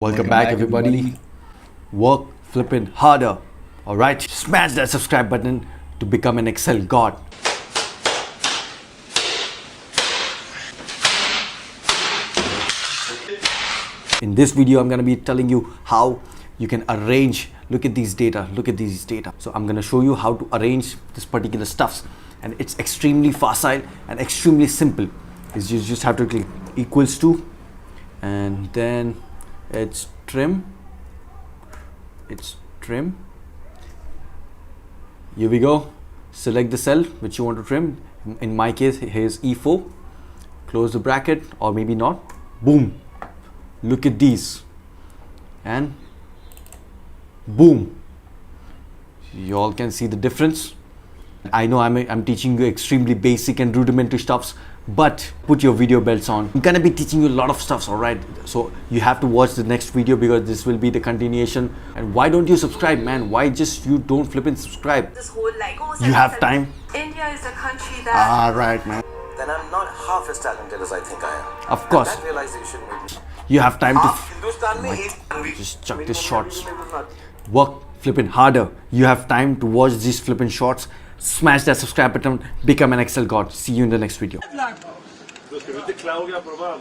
Welcome back, everybody. Work flipping harder. Alright, smash that subscribe button to become an Excel god. In this video, I'm gonna be telling you how you can arrange. Look at these data. So I'm gonna show you how to arrange this particular stuffs, and it's extremely facile and extremely simple. Is you just have to click equals to, and then it's trim. Here we go. Select the cell which you want to trim. In my case, here's E4. Close the bracket, or maybe not. Boom. Look at these, and boom. You all can see the difference. I know I'm teaching you extremely basic and rudimentary stuffs, but put your video belts on. I'm gonna be teaching you a lot of stuffs, alright? So you have to watch the next video because this will be the continuation. And why don't you subscribe, man? Why just you don't flip and subscribe? This whole You have time? India is a country that Alright, man. Then I'm not half as talented as I think I am. Of course. And that realization made me. You have time to Hindustan mein ek- just chuck these shots. Work flipping harder. You have time to watch these flipping shots. Smash that subscribe button. Become an Excel god. See you in the next video. Då ska vi inte klaga på de andra.